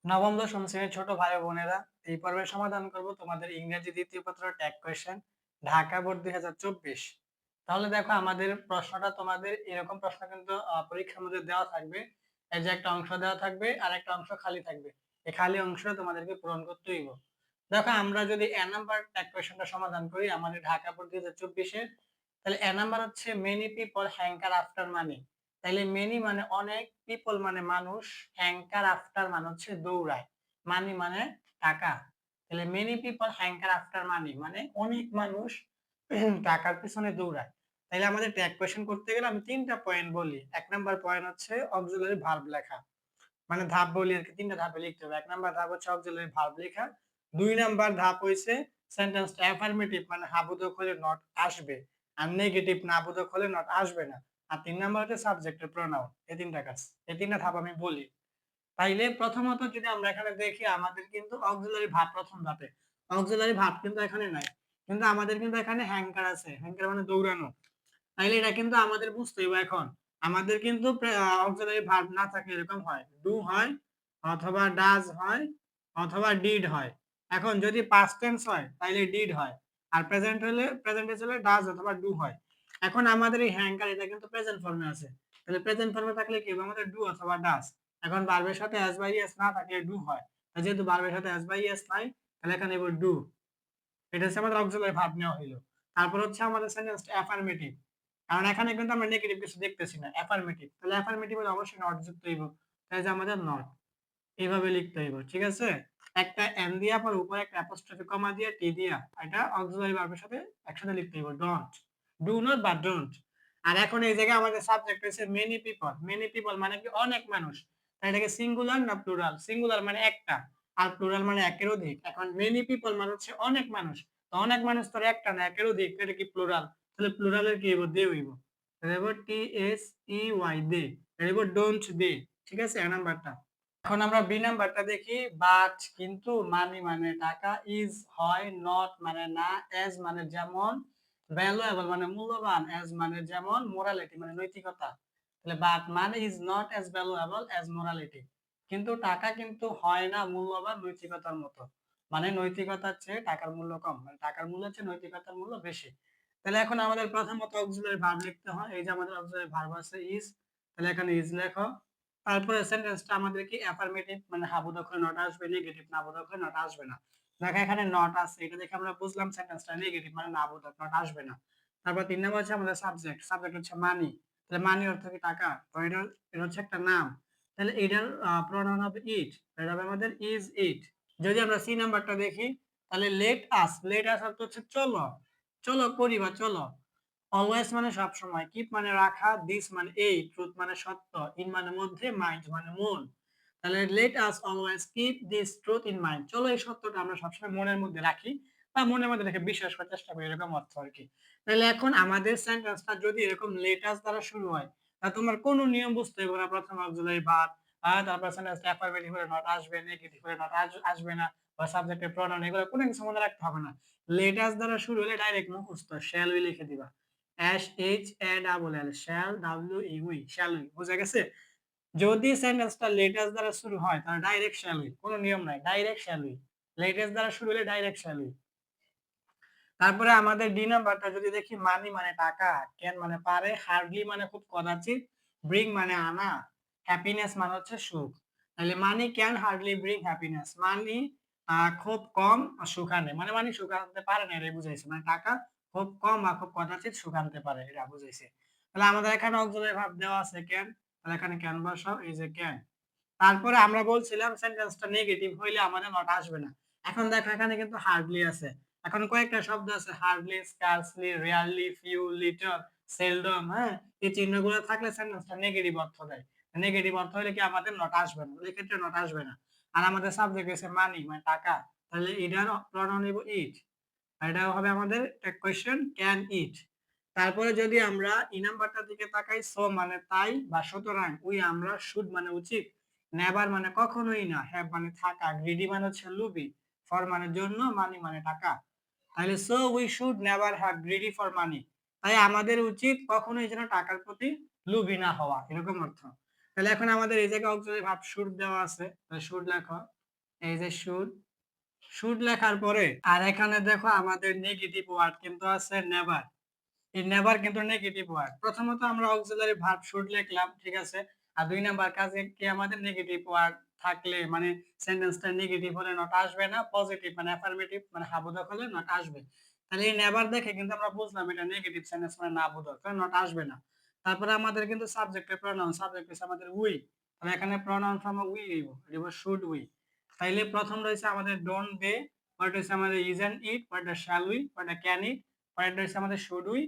নবম দশম শ্রেণীর ছোট ভাই ও বোনেরা, এই পর্বের সমাধান করব তোমাদের ইংরেজি দ্বিতীয় পত্র ট্যাগ কোয়েশ্চেন, ঢাকা বোর্ড 2024। তাহলে দেখো, আমাদের প্রশ্নটা তোমাদের এরকম প্রশ্ন কিন্তু পরীক্ষার মধ্যে দেওয়া থাকবে। এই যে একটা অংশ দেওয়া থাকবে আর একটা অংশ খালি থাকবে। এই খালি অংশটা তোমাদেরকে পূরণ করতে হইব। দেখো, আমরা যদি এ নাম্বার ট্যাগ কোয়েশ্চেনটা সমাধান করি আমাদের ঢাকা বোর্ড 2024-এর, তাহলে এ নাম্বার হচ্ছে many people hanker after money. তাইলে মেনি মানে অনেক, পিপল মানে মানুষ, হ্যাঙ্কার আফটার মানে হচ্ছে দৌড়ায়, মানি মানে টাকা। তাহলে many people hanker after money মানে অনেক মানুষ টাকার পিছনে দৌড়ায়। তাইলে আমাদের ট্যাগ কোয়েশ্চেন করতে গেলে আমি তিনটা পয়েন্ট বলি। এক নাম্বার পয়েন্ট হচ্ছে অক্সিলারি ভার্ব লেখা, মানে ধাপ বলি আর কি, তিনটা ধাপে লিখতে হবে। এক নাম্বার ধাপ হচ্ছে অক্সিলারি ভার্ব লেখা। দুই নাম্বার ধাপ হইছে সেন্টেন্সটা অ্যাফার্মেটিভ মানে হাবোধক হলে নট আসবে, আর নেগেটিভ না বোধক হলে নট আসবে না। আর তিন নাম্বার হচ্ছে সাবজেক্টের প্রোনাউন। এই তিনটা কাজ, এই তিনটা ধাপ আমি বলি। তাইলে প্রথমত যদি আমরা এখানে দেখি, আমাদের কিন্তু অক্সিলারি ভার্ব প্রথম ধাপে, অক্সিলারি ভার্ব কিন্তু এখানে নাই, কিন্তু আমাদের কিন্তু এখানে হ্যাঙ্কার আছে। হ্যাঙ্কার মানে দৌড়ানো। তাইলে এটা কিন্তু আমাদের বুঝতে হবে। এখন আমাদের কিন্তু অক্সিলারি ভার্ব না থাকলে এরকম হয়, ডু হয় অথবা ডাজ হয় অথবা ডিড হয়। এখন যদি পাস্ট টেন্স হয় তাইলে ডিড হয়, আর প্রেজেন্ট হলে প্রেজেন্ট টেন্স হলে ডাজ অথবা ডু হয়। এখন আমাদের এই হ্যাঙ্কার এটা কিন্তু প্রেজেন্ট ফর্মে আছে, তাহলে প্রেজেন্ট ফর্মে থাকলে কি হবে, আমাদের ডু অথবা ডাজ। এখন ভার্বের সাথে অ্যাজ বাই এস না থাকলে ডু হয়, যেহেতু ভার্বের সাথে অ্যাজ বাই এস নাই, তাহলে এখানে এবার ডু। এটা হচ্ছে আমাদের অক্সিলারি ভার্ব নেওয়া হইলো। তারপর হচ্ছে আমাদের সেন্টেন্সটা অ্যাফার্মেটিভ, কারণ এখানে কিন্তু আমরা নেগেটিভ কিছু দেখতেছি না, অ্যাফার্মেটিভ। তাহলে অ্যাফার্মেটিভ হলে অবশ্যই নট যুক্ত হইব, তাই যে আমাদের নট এইভাবে লিখতে হইব। ঠিক আছে, একটা এন দিয়া পর উপরে একটা অ্যাপোস্ট্রফি কমা দিয়া টি দিয়া এটা অক্সিলারি ভার্বের সাথে একসাথে লিখতে হইব, ডোন্ট, ডু নট বা ডোন্ট। আর এখন এই জায়গায় আমাদের সাবজেক্ট হচ্ছে মেনি পিপল। মেনি পিপল মানে কি অনেক মানুষ, তাই এটাকে সিঙ্গুলার না প্লুরাল? সিঙ্গুলার মানে একটা, আর প্লুরাল মানে একের অধিক। এখন মেনি পিপল মানে হচ্ছে অনেক মানুষ, তো অনেক মানুষ তো একটা না, একের অধিক, এটা কি প্লুরাল? তাহলে প্লুরালের কি হইব, দে হইব। তাহলে হইব টি এস ই ওয়াই, দে। এটা হইব ডোন্ট দে। ঠিক আছে, এক নাম্বারটা। এখন আমরা বি নাম্বারটা দেখি। বাট কিন্তু, মানি মানে টাকা, ইজ হয়, নট মানে না, এজ মানে যেমন, ভ্যালুয়েবল মানে মূল্যবান, এজ মানে যেমন, মোরালিটি মানে নৈতিকতা। তাহলে but money is not as valuable as morality, কিন্তু টাকা কিন্তু হয় না মূল্যবান নৈতিকতার মতো, মানে নৈতিকতার চেয়ে টাকার মূল্য কম, মানে টাকার মূল্য চেয়ে নৈতিকতার মূল্য বেশি। তাহলে এখন আমাদের প্রথমত অক্সিলারি ভার্ব লিখতে হয়। এই যে আমাদের অক্সিলারি ভার্ব আছে ইজ, তাহলে এখানে ইজ লেখো। তারপরে সেন্টেন্সটা আমাদের কি অ্যাফার্মেটিভ মানে হাবোধক হলে নট আসবে, নেগেটিভ না বোধক হলে নট আসবে না। দেখো এখানে নট আছে, এটা দেখে আমরা বুঝলাম সেন্টেন্সটা নেগেটিভ মানে না বোধক, নট আসবে না। তারপর তিন নম্বর হচ্ছে আমাদের সাবজেক্ট, সাবজেক্ট হচ্ছে মানি। তাহলে মানি অর্থ কি টাকা, তো এটা এটা হচ্ছে একটা নাম। তাহলে এটার প্রোনাউন হবে ইট, এটা হবে আমাদের ইজ ইট। যদি আমরা সি নাম্বারটা দেখি, তাহলে লেট আস, লেট আস অর্থ হচ্ছে চলো, চলো করি বা চলো। অলওয়েজ মানে সব সময়, কিপ মানে রাখা, দিস মানে এই, ট্রুথ মানে সত্য, ইন মানে মধ্যে, মাইন্ড মানে মন। তাহলে let us always keep this truth in mind, চলো এই সত্যটা আমরা সবসময় মনের মধ্যে রাখি বা মনের মধ্যে রেখে বিশ্বাস করার চেষ্টা করি, এরকম অর্থ আর কি। তাহলে এখন আমাদের সেন্টেন্সটা যদি এরকম লেট আস দ্বারা শুরু হয়, তা তোমার কোনো নিয়ম বুঝতে হবে না। প্রথম অক্সিলারি ভার্ব, তারপর সেন্টেন্সটা অ্যাফার্মেটিভ হলে নট আসবে, নেগেটিভ হলে নট আসবে না, বা সাবজেক্টের প্রোনাউন, এগুলো কোনো কিছু মনে রাখতে হবে না। লেট আস দ্বারা শুরু হলে ডাইরেক্ট মুখস্থ, শ্যাল উই লিখে দিবা। S H A double L, shall, W E we, shall we. বুঝা গেছে? যদি সেন্টেন্সটা লেটাস দ্বারা শুরু হয় তাহলে ডাইরেক্ট শ্যাল উই, কোনো নিয়ম নাই, ডাইরেক্ট শ্যাল উই। লেটাস দ্বারা শুরু হলে ডাইরেক্ট শ্যাল উই। তারপরে আমাদের ডি নাম্বারটা যদি দেখি, মানি মানে টাকা, ক্যান মানে পারে, হার্ডলি মানে খুব কদাচিৎ, ব্রিং মানে আনা, হ্যাপিনেস মানে হচ্ছে সুখ। তাহলে money can hardly bring happiness, money খুব কম সুখ আনে, মানে মানি সুখ আনতে পারে না, এটা বুঝাইছে। মানে টাকা খুব কম বা খুব কদাচিৎ সুখ আনতে পারে, এটা বুঝাইছে। তাহলে আমাদের এখানে অক্সিলারি ভার্ব দেওয়া আছে ক্যান, তাহলে এখানে ক্যান বসাও, এই যে ক্যান। তারপরে আমরা বলছিলাম সেন্টেন্সটা নেগেটিভ হইলে আমাদের নট আসবে না। এখন দেখো এখানে কিন্তু হার্ডলি আছে, এখন কয়েকটা শব্দ আছে, hardly, scarcely, rarely, few, little, seldom. হ্যাঁ, এই চিহ্নগুলো থাকলে সেন্টেন্সটা নেগেটিভ অর্থ দেয়। নেগেটিভ অর্থ হলে কি আমাদের নট আসবে না, এই ক্ষেত্রে নট আসবে না। আর আমাদের সাবজেক্ট আছে মানি মানে টাকা, তাহলে এটার প্রনাউন নিব ইট, এটা হবে আমাদের কোয়েশ্চেন ক্যান ইট। তারপরে যদি আমরা ই নাম্বারটার দিকে তাকাই, সো মানে তাই বা সুতরাং, উই আমরা, শুড মানে উচিত, নেভার মানে কখনোই না, হ্যাভ মানে থাকা, গ্রিডি মানে হচ্ছে লুবি, ফর মানে জন্য, মানি মানে টাকা। তাহলে so we should never have greedy for money, তাই আমাদের উচিত কখনোই যেন টাকার প্রতি লুবি না হওয়া, এরকম অর্থ। তাহলে এখন আমাদের এই জায়গায় অক্সিলারি ভার্ব শুড দেওয়া আছে, তাহলে শুড লেখো। এই যে শুড, শুড লেখার পরে আর এখানে দেখো আমাদের নেগেটিভ ওয়ার্ড কিন্তু আছে নেভার। এই নেভার কিন্তু নেগেটিভ ওয়ার্ড। প্রথমত আমরা অক্সিলারি ভার্ব শুড লিখলাম, ঠিক আছে। আর ২ নাম্বার কাজে কি আমাদের নেগেটিভ ওয়ার্ড থাকলে মানে সেন্টেন্সটা নেগেটিভ হলে নট আসবে না, পজিটিভ মানে অ্যাফার্মেটিভ মানে হাবোধক হলে নট আসবে। তাহলে এই নেভার দেখে কিন্তু আমরা বুঝলাম এটা নেগেটিভ সেন্টেন্স মানে না বোধক, তাহলে নট আসবে না। তারপরে আমাদের কিন্তু সাবজেক্টের প্রোনাউন, সাবজেক্ট হচ্ছে আমাদের উই। তাহলে এখানে প্রোনাউন ফর্ম উই দিব, দিব শুড উই। তাইলে প্রথম রয়েছে আমাদের ডোন্ট দে, পরেরটা হচ্ছে আমাদের ইজন্ট ইট, পরেরটা শ্যাল উই, পরেরটা ক্যান ইট, পরেরটা হচ্ছে আমাদের শুড উই,